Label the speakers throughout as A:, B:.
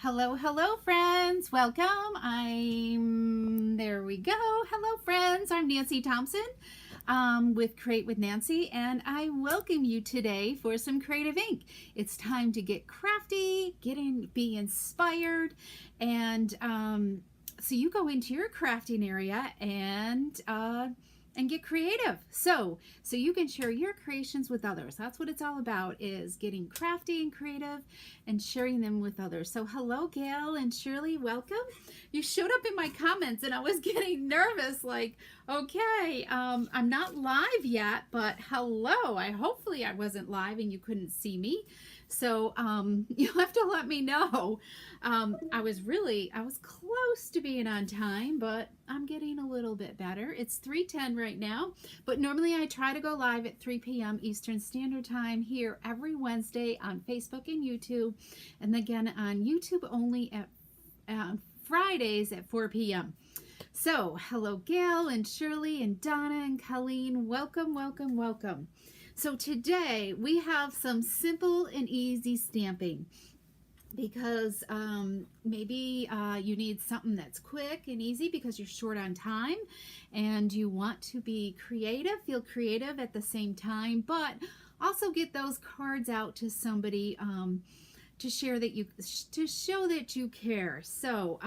A: Hello, hello, friends. Welcome. There we go. Hello, friends. I'm Nancy Thompson with Create with Nancy, and I welcome you today for some creative ink. It's time to get crafty, be inspired, and so you go into your crafting area and get creative. So you can share your creations with others. That's what it's all about, is getting crafty and creative and sharing them with others. So hello, Gail and Shirley, welcome. You showed up in my comments and I was getting nervous, like, okay, I'm not live yet, but hello. Hopefully I wasn't live and you couldn't see me. So you'll have to let me know. I was close to being on time, but I'm getting a little bit better. It's 3:10 right now, but normally I try to go live at 3 p.m. Eastern Standard Time here every Wednesday on Facebook and YouTube, and again on YouTube only at Fridays at 4 p.m. So hello, Gail and Shirley and Donna and Colleen. Welcome, welcome, welcome. So today we have some simple and easy stamping, because maybe you need something that's quick and easy because you're short on time and you want to be creative, feel creative at the same time, but also get those cards out to somebody to show that you care. So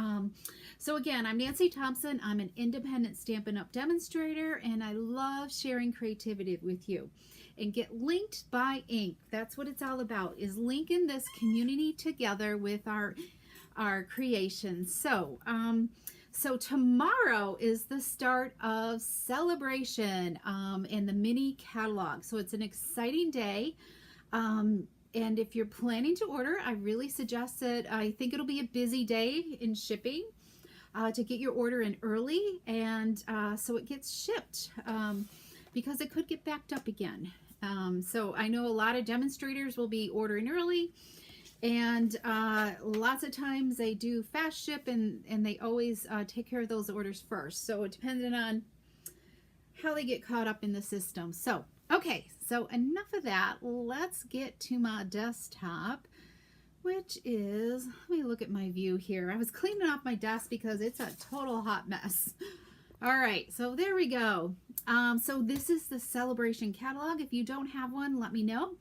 A: again, I'm Nancy Thompson. I'm an independent Stampin' Up! Demonstrator, and I love sharing creativity with you. And get linked by ink. That's what it's all about, is linking this community together with our creations. So tomorrow is the start of Sale-a-ration and the mini catalog. So it's an exciting day. And if you're planning to order, I really suggest it. I think it'll be a busy day in shipping to get your order in early, and so it gets shipped because it could get backed up again. So I know a lot of demonstrators will be ordering early, and lots of times they do fast ship, and they always take care of those orders first. So it depends on how they get caught up in the system. So, okay, so enough of that. Let's get to my desktop, which is, let me look at my view here. I was cleaning off my desk because it's a total hot mess. All right, so there we go. So this is the Sale-a-ration catalog. If you don't have one, let me know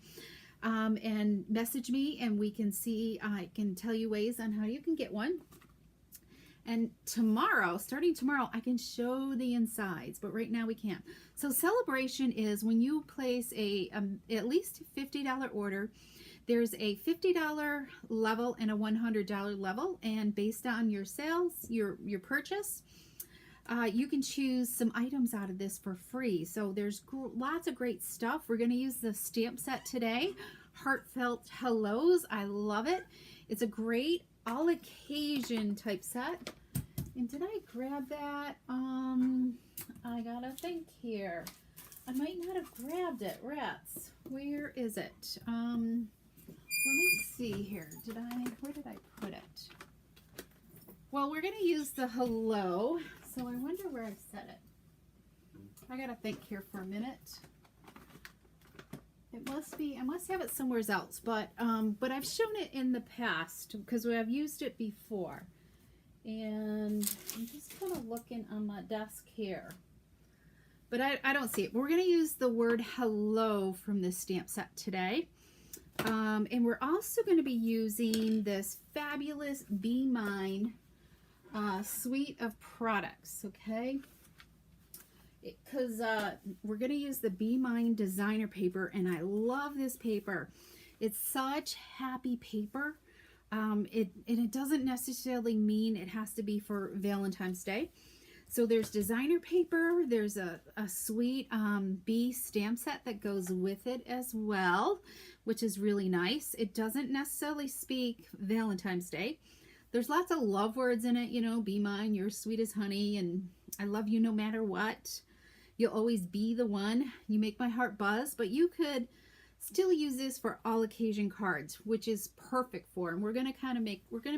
A: and message me, and we can see, I can tell you ways on how you can get one. And tomorrow, starting tomorrow, I can show the insides, but right now we can't. So Sale-a-ration is when you place a at least $50 order. There's a $50 level and a $100 level, and based on your sales, your purchase, you can choose some items out of this for free. So there's lots of great stuff. We're going to use the stamp set today, Heartfelt Hellos. I love it. It's a great all occasion type set. And did I grab that? I gotta think here. I might not have grabbed it. Rats, where is it? Let me see here. Where did I put it? Well, we're gonna use the hello. So I wonder where I set it. I gotta think here for a minute. It must be, I must have it somewhere else, but I've shown it in the past because I've used it before. And I'm just kind of looking on my desk here. But I don't see it. We're gonna use the word hello from this stamp set today. And we're also gonna be using this fabulous Be Mine suite of products, okay? Because we're going to use the Be Mine designer paper, and I love this paper. It's such happy paper. It doesn't necessarily mean it has to be for Valentine's Day. So there's designer paper, there's a sweet bee stamp set that goes with it as well, which is really nice. It doesn't necessarily speak Valentine's Day. There's lots of love words in it, you know, be mine, you're sweet as honey, and I love you no matter what. You'll always be the one. You make my heart buzz. But you could still use this for all occasion cards, which is perfect for them. We're gonna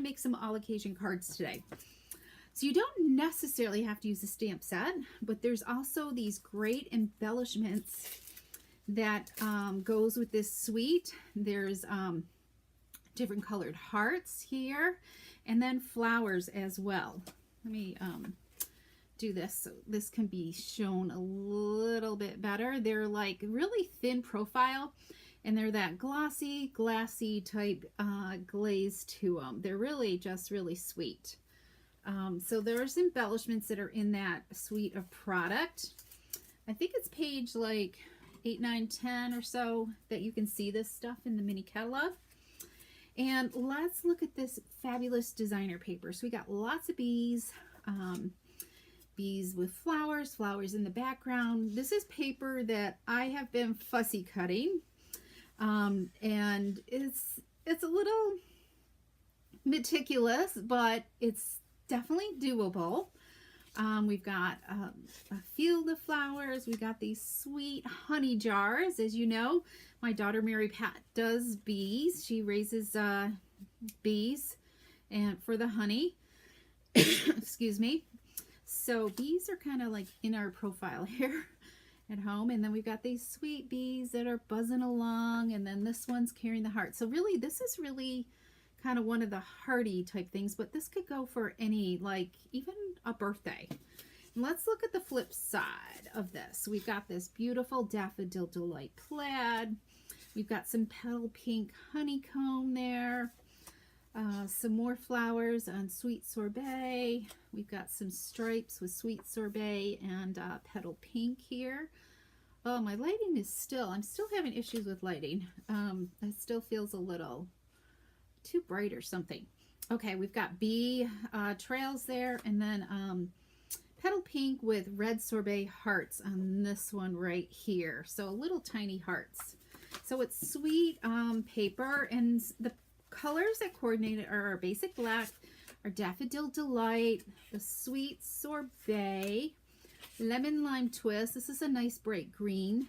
A: make some all occasion cards today. So you don't necessarily have to use a stamp set, but there's also these great embellishments that goes with this suite. There's different colored hearts here, and then flowers as well. Let me do this so this can be shown a little bit better. They're like really thin profile, and they're that glossy, glassy type glaze to them. They're really just really sweet. So there's embellishments that are in that suite of product. I think it's page like 8, 9, 10 or so that you can see this stuff in the mini catalog. And let's look at this fabulous designer paper. So we got lots of bees, bees with flowers, flowers in the background. This is paper that I have been fussy cutting, and it's a little meticulous, but it's definitely doable. We've got a field of flowers. We got these sweet honey jars. As you know, my daughter Mary Pat does bees. She raises bees and for the honey. Excuse me. So bees are kind of like in our profile here at home. And then we've got these sweet bees that are buzzing along. And then this one's carrying the heart. So really, this is really kind of one of the hearty type things, but this could go for any, like even a birthday. And let's look at the flip side of this. We've got this beautiful Daffodil Delight plaid. We've got some petal pink honeycomb there. Some more flowers on sweet sorbet. We've got some stripes with sweet sorbet and petal pink here. Oh, my lighting is still, I'm still having issues with lighting. It still feels a little too bright or something. Okay, we've got bee trails there, and then petal pink with red sorbet hearts on this one right here. So little tiny hearts. So it's sweet paper, and the colors that coordinated are our basic black, our Daffodil Delight, the sweet sorbet, lemon lime twist. This is a nice bright green,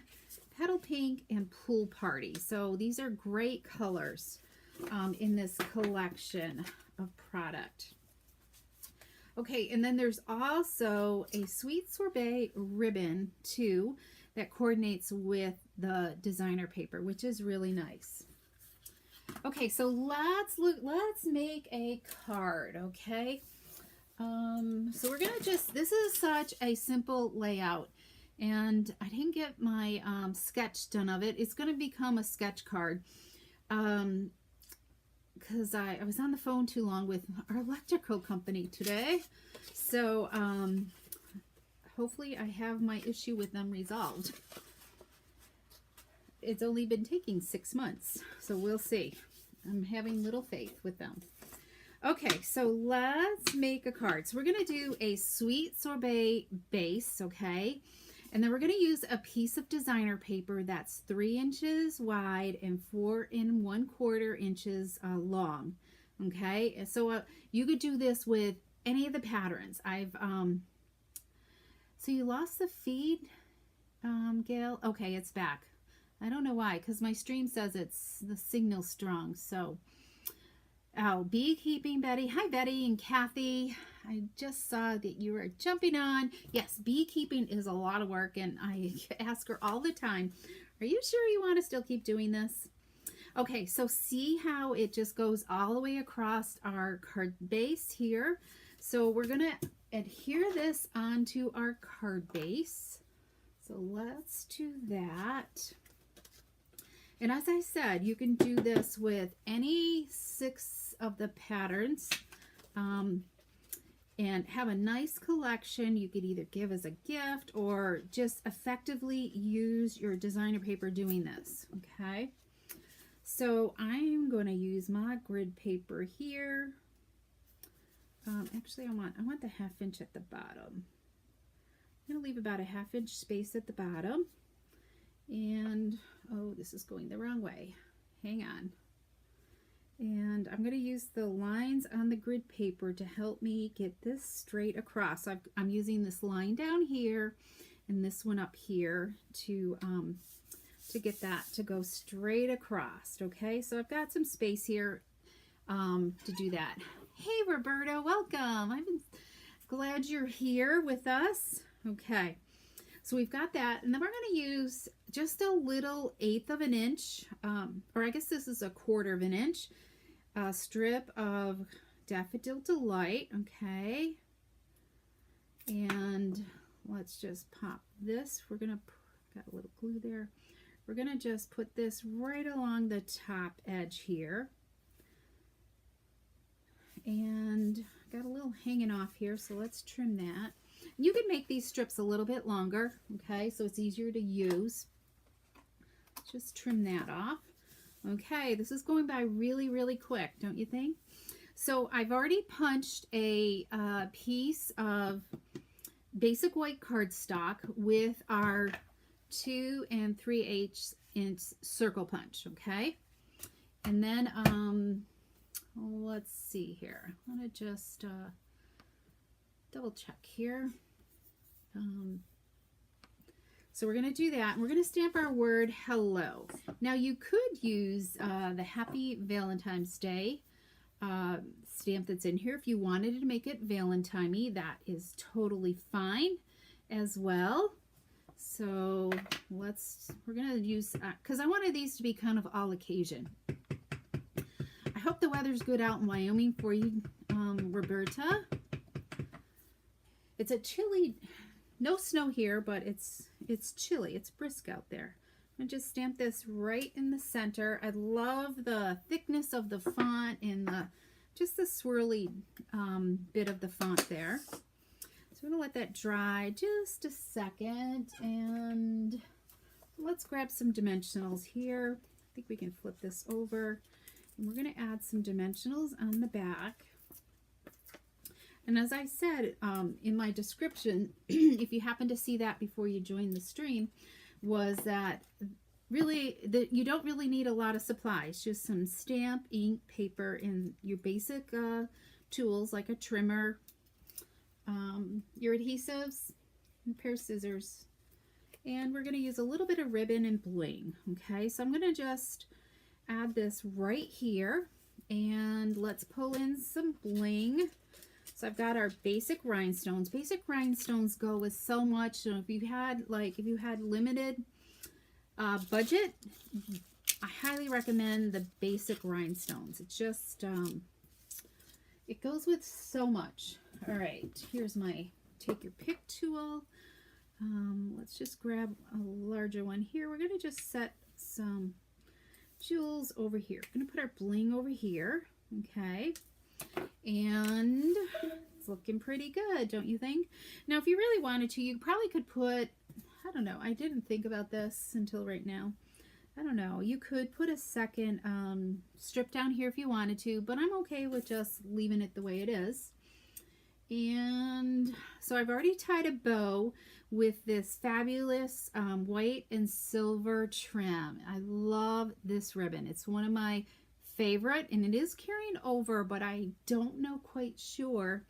A: petal pink, and pool party. So these are great colors in this collection of product. Okay, and then there's also a sweet sorbet ribbon too that coordinates with the designer paper, which is really nice. Okay, so let's make a card, okay? So we're gonna this is such a simple layout, and I didn't get my sketch done of it. It's gonna become a sketch card. Because I was on the phone too long with our electrical company today. So hopefully I have my issue with them resolved. It's only been taking 6 months, so we'll see. I'm having little faith with them. Okay, so let's make a card. So we're going to do a sweet sorbet base, okay? And then we're going to use a piece of designer paper that's 3 inches wide and 4 1/4 inches long. Okay, so you could do this with any of the patterns. So you lost the feed, Gail? Okay, it's back. I don't know why, because my stream says it's the signal strong. So, oh, beekeeping Betty. Hi, Betty and Kathy. I just saw that you were jumping on. Yes, beekeeping is a lot of work, and I ask her all the time, are you sure you want to still keep doing this? Okay, so see how it just goes all the way across our card base here. So we're going to adhere this onto our card base. So let's do that. And as I said, you can do this with any 6 of the patterns. And have a nice collection. You could either give as a gift or just effectively use your designer paper doing this, okay? So I'm going to use my grid paper here. Actually, I want the 1/2 inch at the bottom. I'm going to leave about a 1/2 inch space at the bottom. And, oh, this is going the wrong way. Hang on. And I'm going to use the lines on the grid paper to help me get this straight across. So I'm using this line down here and this one up here to get that to go straight across. Okay, so I've got some space here to do that. Hey, Roberta, welcome. I'm glad you're here with us. Okay, so we've got that, and then we're going to use just a little 1/8 of an inch, or I guess this is a 1/4 of an inch. a strip of Daffodil Delight, okay, and let's just pop this. We're gonna, got a little glue there, we're gonna just put this right along the top edge here, and got a little hanging off here, so let's trim that. You can make these strips a little bit longer, okay, so it's easier to use. Just trim that off. Okay, this is going by really, really quick, don't you think? So I've already punched a piece of basic white cardstock with our 2 3/8 inch circle punch, okay? And then, let's see here. I'm gonna just double check here. So we're going to do that, and we're going to stamp our word hello. Now you could use the Happy Valentine's Day stamp that's in here. If you wanted to make it Valentine-y, that is totally fine as well. So we're going to use, because I wanted these to be kind of all occasion. I hope the weather's good out in Wyoming for you, Roberta. It's a chilly, no snow here, but it's chilly. It's brisk out there. I'm gonna just stamp this right in the center. I love the thickness of the font and just the swirly bit of the font there. So we're gonna let that dry just a second, and let's grab some dimensionals here. I think we can flip this over, and we're gonna add some dimensionals on the back. And as I said in my description, if you happen to see that before you join the stream, was that really you don't really need a lot of supplies, just some stamp, ink, paper, and your basic tools like a trimmer, your adhesives, and a pair of scissors. And we're going to use a little bit of ribbon and bling. Okay, so I'm going to just add this right here, and let's pull in some bling. So I've got our basic rhinestones. Basic rhinestones go with so much. So if you had limited budget, I highly recommend the basic rhinestones. It's just it goes with so much. All right, here's my take your pick tool. Let's just grab a larger one here. We're gonna just set some jewels over here. We're gonna put our bling over here. Okay. And it's looking pretty good, don't you think? Now, if you really wanted to, you probably could put, I don't know, I didn't think about this until right now. I don't know, you could put a second strip down here if you wanted to, but I'm okay with just leaving it the way it is. And so I've already tied a bow with this fabulous white and silver trim. I love this ribbon. It's one of my favorite, and it is carrying over, but I don't know quite sure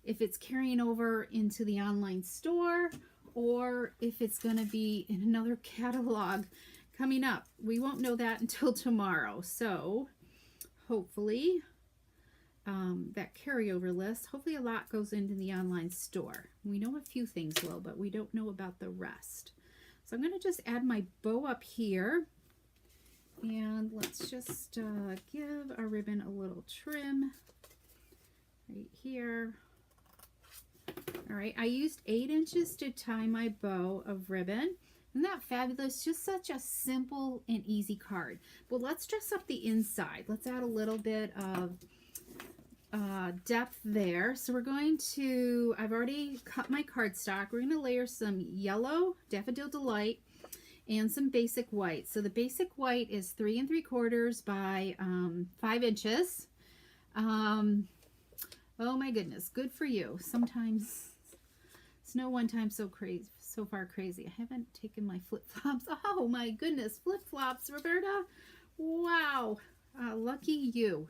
A: if it's carrying over into the online store or if it's going to be in another catalog coming up. We won't know that until tomorrow. So hopefully that carryover list, hopefully a lot goes into the online store. We know a few things will, but we don't know about the rest. So I'm going to just add my bow up here. And let's just give our ribbon a little trim right here. All right, I used 8 inches to tie my bow of ribbon. Isn't that fabulous? Just such a simple and easy card. Well, let's dress up the inside. Let's add a little bit of depth there. So we're going to, I've already cut my cardstock. We're going to layer some yellow Daffodil Delight and some basic white. So the basic white is 3 3/4 by 5 inches. Oh my goodness, good for you. Sometimes it's no one time so far crazy. I haven't taken my flip-flops. Oh my goodness, flip-flops, Roberta. Wow, lucky you.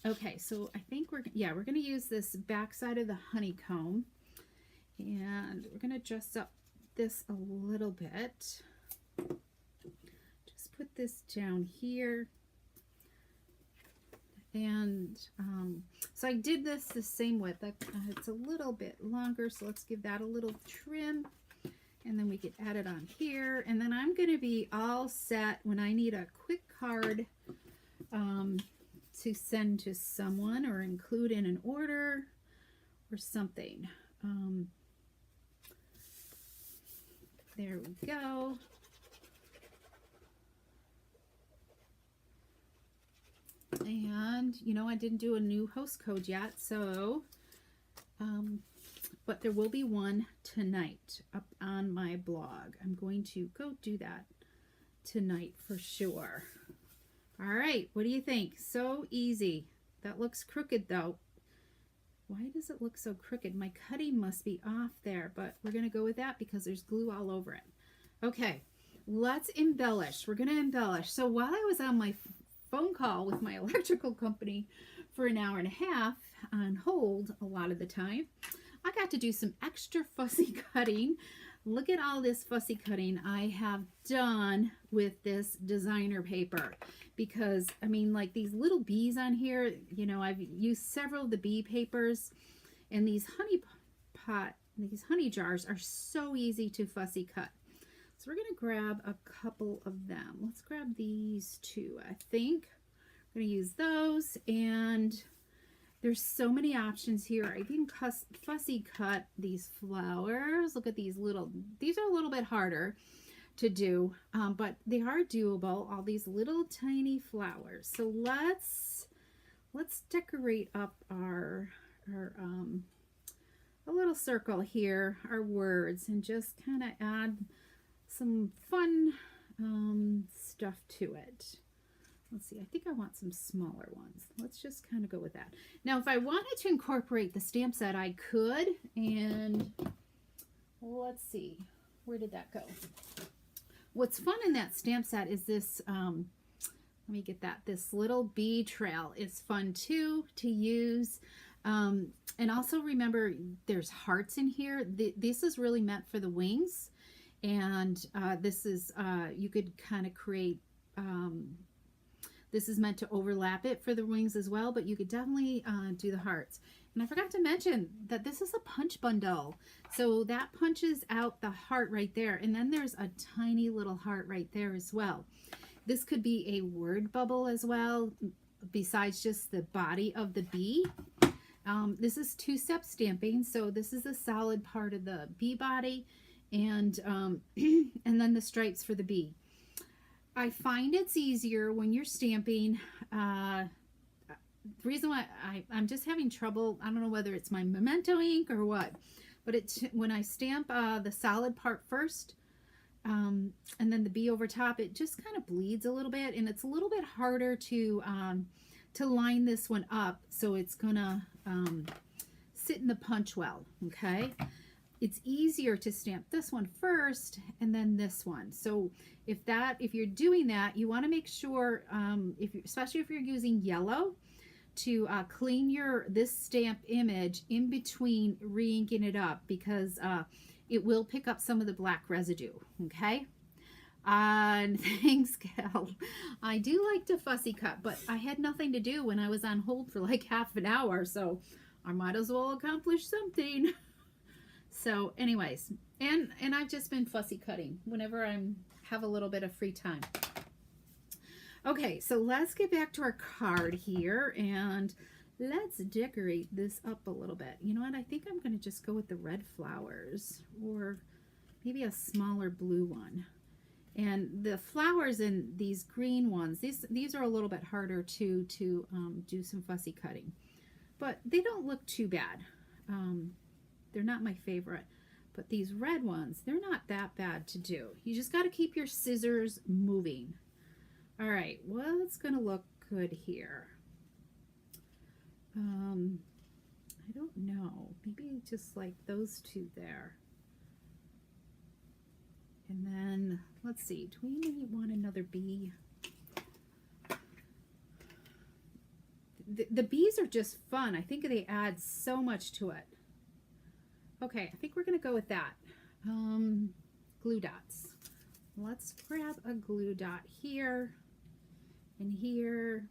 A: Okay, so I think we're going to use this back side of the honeycomb, and we're going to dress up this a little bit. Just put this down here, and so I did this the same width. It's a little bit longer, so let's give that a little trim, and then we can add it on here. And then I'm going to be all set when I need a quick card to send to someone or include in an order or something. There we go. And, you know, I didn't do a new host code yet, so, but there will be one tonight up on my blog. I'm going to go do that tonight for sure. All right, what do you think? So easy. That looks crooked though. Why does it look so crooked? My cutting must be off there, but we're going to go with that because there's glue all over it. Okay, let's embellish. We're going to embellish. So while I was on my phone call with my electrical company for an hour and a half on hold a lot of the time, I got to do some extra fussy cutting. Look at all this fussy cutting I have done with this designer paper, because I mean, like these little bees on here, you know, I've used several of the bee papers, and these honey jars are so easy to fussy cut. So we're going to grab a couple of them. Let's grab these two, I think. I'm going to use those, and there's so many options here. I can fussy cut these flowers. Look at these little, these are a little bit harder to do, but they are doable, all these little tiny flowers. So let's decorate up our a little circle here, our words, and just kind of add some fun stuff to it. Let's see, I think I want some smaller ones. Let's just kind of go with that. Now, if I wanted to incorporate the stamp set, I could, and let's see, where did that go? What's fun in that stamp set is this, let me get that, this little bee trail is fun too to use. And also remember, there's hearts in here. This is really meant for the wings. And this is, you could kind of create, this is meant to overlap it for the wings as well, but you could definitely do the hearts. And I forgot to mention that this is a punch bundle. So that punches out the heart right there. And then there's a tiny little heart right there as well. This could be a word bubble as well, besides just the body of the bee. This is two-step stamping. So this is a solid part of the bee body, and then the stripes for the bee. I find it's easier when you're stamping. The reason why I'm just having trouble, I don't know whether it's my Memento ink or what, but when I stamp the solid part first, and then the bee over top, it just kind of bleeds a little bit, and it's a little bit harder to line this one up so it's gonna sit in the punch well. Okay, it's easier to stamp this one first and then this one. So if you're doing that, you want to make sure, especially if you're using yellow, to clean this stamp image in between re-inking it up, because it will pick up some of the black residue. Okay, and thanks, Cal. I do like to fussy cut, but I had nothing to do when I was on hold for like half an hour, so I might as well accomplish something. So anyways, and I've just been fussy cutting whenever I have a little bit of free time. Okay, so let's get back to our card here, and let's decorate this up a little bit. You know what? I think I'm going to just go with the red flowers, or maybe a smaller blue one. And the flowers in these green ones, these are a little bit harder to do some fussy cutting, but they don't look too bad. They're not my favorite, but these red ones, they're not that bad to do. You just got to keep your scissors moving. All right, what's going to look good here? I don't know. Maybe just like those two there. And then, let's see, do we maybe want another bee? The bees are just fun. I think they add so much to it. Okay, I think we're going to go with that. Glue dots. Let's grab a glue dot here and here.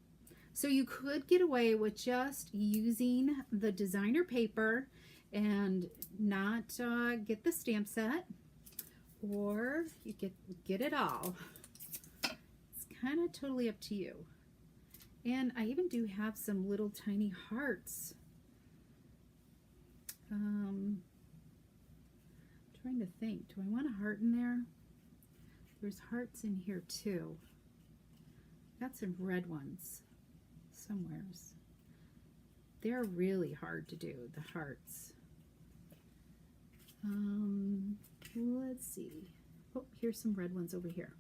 A: So you could get away with just using the designer paper and not get the stamp set, or you get it all. It's kind of totally up to you. And I even do have some little tiny hearts. Trying to think, do I want a heart in there? There's hearts in here too. Got some red ones somewheres. They're really hard to do, the hearts. Let's see. Oh, here's some red ones over here.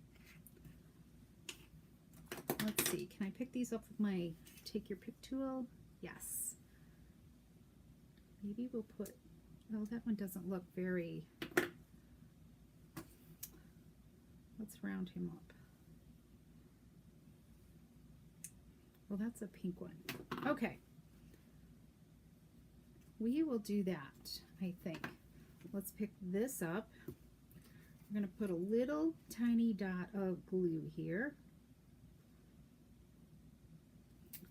A: Let's see, can I pick these up with my take your pick tool? Yes. Maybe we'll put, oh, that one doesn't look very, let's round him up. Well, that's a pink one. Okay. We will do that, I think. Let's pick this up. We're going to put a little tiny dot of glue here.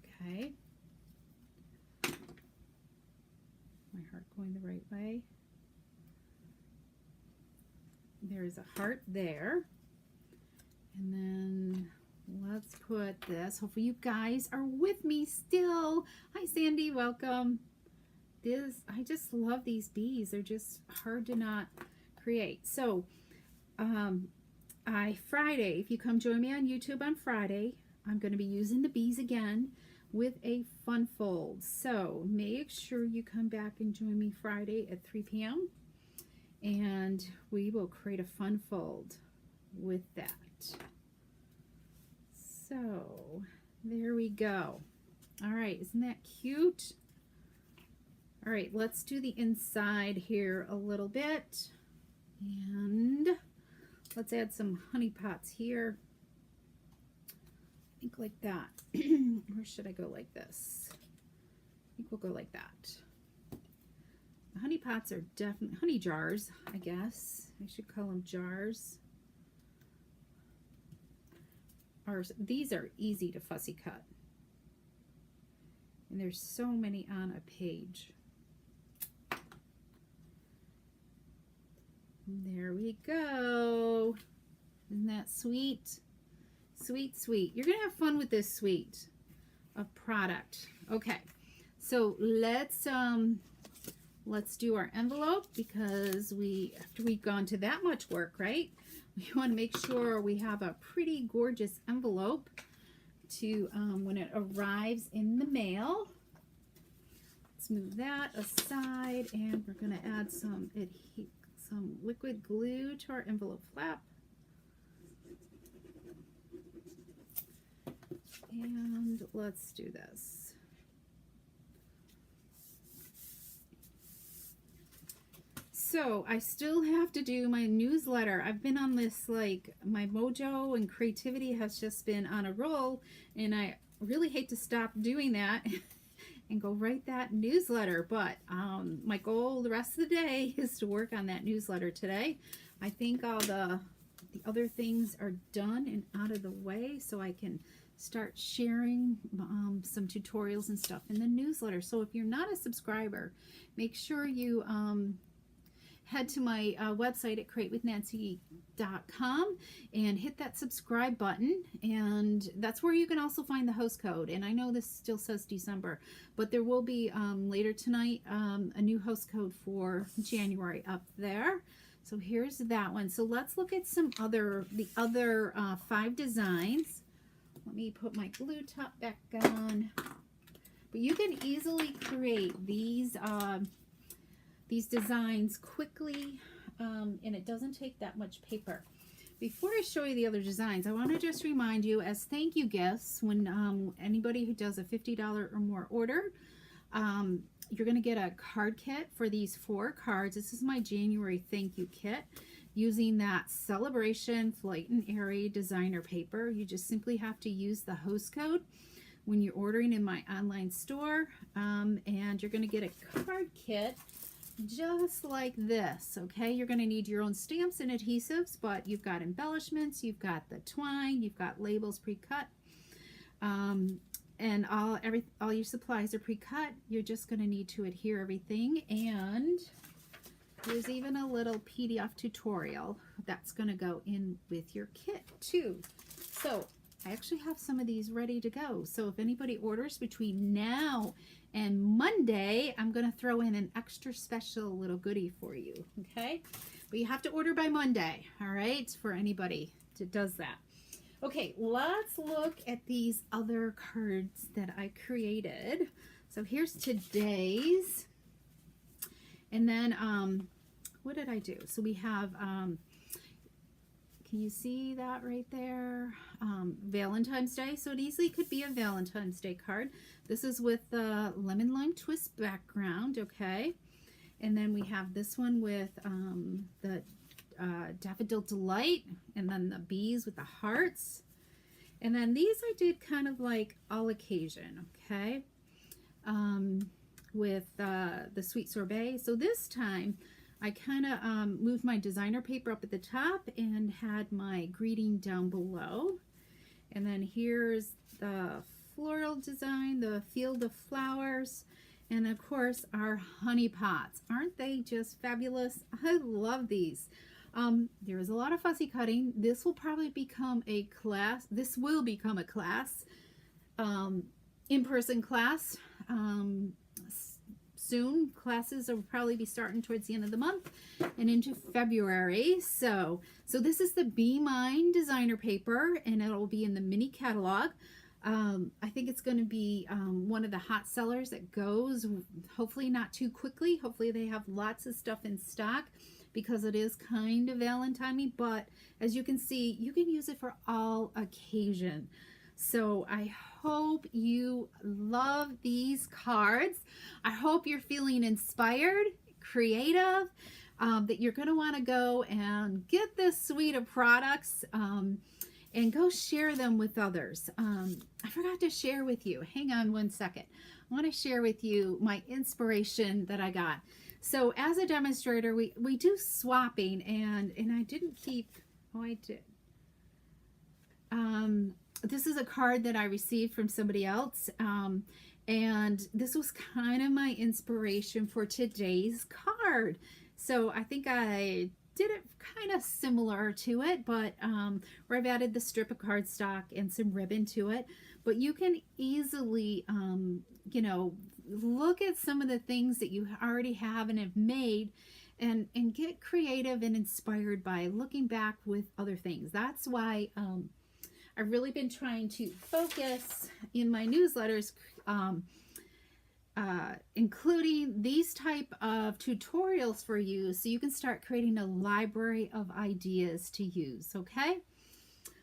A: Okay. My heart going the right way. There's a heart there. And then let's put this. Hopefully you guys are with me still. Hi Sandy, welcome. I just love these bees. They're just hard to not create. So Friday, if you come join me on YouTube on Friday, I'm going to be using the bees again with a fun fold. So make sure you come back and join me Friday at 3 p.m. and we will create a fun fold with that. So there we go. All right, isn't that cute? All right, let's do the inside here a little bit. And let's add some honey pots here. I think like that. Or should I go like this? I think we'll go like that. The honey pots are definitely, honey jars, I guess. I should call them jars. These are easy to fussy cut. And there's so many on a page. There we go. Isn't that sweet? Sweet, sweet. You're gonna have fun with this suite of product. Okay, so let's do our envelope, because after we've gone to that much work, right? We want to make sure we have a pretty gorgeous envelope to when it arrives in the mail. Let's move that aside, and we're going to add some liquid glue to our envelope flap. And let's do this. So I still have to do my newsletter. I've been on this, like, my mojo and creativity has just been on a roll, and I really hate to stop doing that and go write that newsletter. But my goal the rest of the day is to work on that newsletter today. I think all the other things are done and out of the way, so I can start sharing some tutorials and stuff in the newsletter. So if you're not a subscriber, make sure you head to my website at createwithnancy.com and hit that subscribe button, and that's where you can also find the host code. And I know this still says December, but there will be later tonight a new host code for January up there. So here's that one. So let's look at the other 5 designs. Let me put my glue top back on. But you can easily create these designs quickly, and it doesn't take that much paper. Before I show you the other designs, I want to just remind you, as thank you gifts, when anybody who does a $50 or more order, you're going to get a card kit for these 4 cards. This is my January thank you kit using that Sale-a-ration Flight and Airy designer paper. You just simply have to use the host code when you're ordering in my online store, and you're going to get a card kit just like this. Okay, you're going to need your own stamps and adhesives, but you've got embellishments, you've got the twine, you've got labels pre-cut, and all your supplies are pre-cut. You're just going to need to adhere everything, and there's even a little PDF tutorial that's going to go in with your kit too. So I actually have some of these ready to go. So if anybody orders between now and Monday, I'm going to throw in an extra special little goodie for you. Okay. But you have to order by Monday. All right. For anybody that does that. Okay. Let's look at these other cards that I created. So here's today's. And then, what did I do? So we have, can you see that right there? Valentine's Day. So it easily could be a Valentine's Day card. This is with the lemon lime twist background, okay? And then we have this one with the Daffodil Delight, and then the bees with the hearts. And then these I did kind of like all occasion, okay? With the sweet sorbet. So this time I kind of moved my designer paper up at the top and had my greeting down below. And then here's the floral design, the field of flowers, and of course our honey pots. Aren't they just fabulous? I love these. There is a lot of fussy cutting. This will probably become a class. This will become a class, in-person class. Soon. Classes will probably be starting towards the end of the month and into February. So this is the Be Mine designer paper, and it'll be in the mini catalog. I think it's going to be one of the hot sellers that goes, hopefully not too quickly. Hopefully they have lots of stuff in stock because it is kind of Valentine-y, but as you can see, you can use it for all occasion. So I hope you love these cards. I hope you're feeling inspired, creative, that you're going to want to go and get this suite of products and go share them with others. I forgot to share with you. Hang on one second. I want to share with you my inspiration that I got. So as a demonstrator, we do swapping, and I didn't keep, oh, I did. This is a card that I received from somebody else, and this was kind of my inspiration for today's card. So I think I did it kind of similar to it, but where I've added the strip of cardstock and some ribbon to it. But you can easily, you know, look at some of the things that you already have and have made, and get creative and inspired by looking back with other things. That's why I've really been trying to focus in my newsletters, including these type of tutorials for you so you can start creating a library of ideas to use, okay?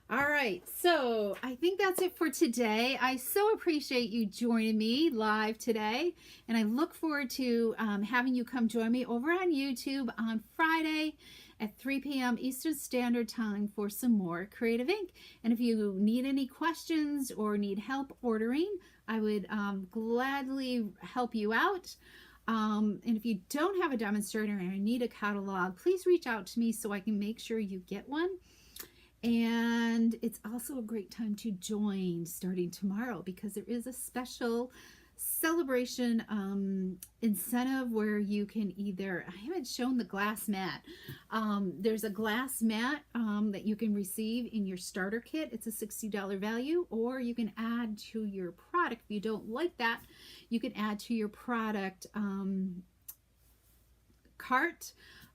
A: All right, so I think that's it for today. I so appreciate you joining me live today, and I look forward to having you come join me over on YouTube on Friday at 3 p.m. Eastern Standard Time for some more Creative Ink. And if you need any questions or need help ordering, I would gladly help you out. And if you don't have a demonstrator and need a catalog, please reach out to me so I can make sure you get one. And it's also a great time to join starting tomorrow because there is a special celebration incentive where you can either, I haven't shown the glass mat. There's a glass mat that you can receive in your starter kit. It's a $60 value, or you can add to your product. If you don't like that, you can add to your product cart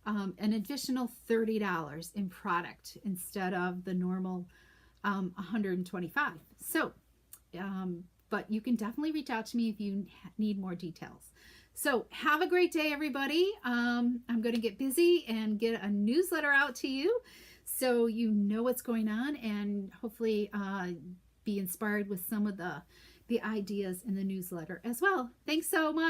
A: an additional $30 in product instead of the normal $125. So, but you can definitely reach out to me if you need more details. So have a great day, everybody. I'm going to get busy and get a newsletter out to you so you know what's going on, and hopefully be inspired with some of the ideas in the newsletter as well. Thanks so much.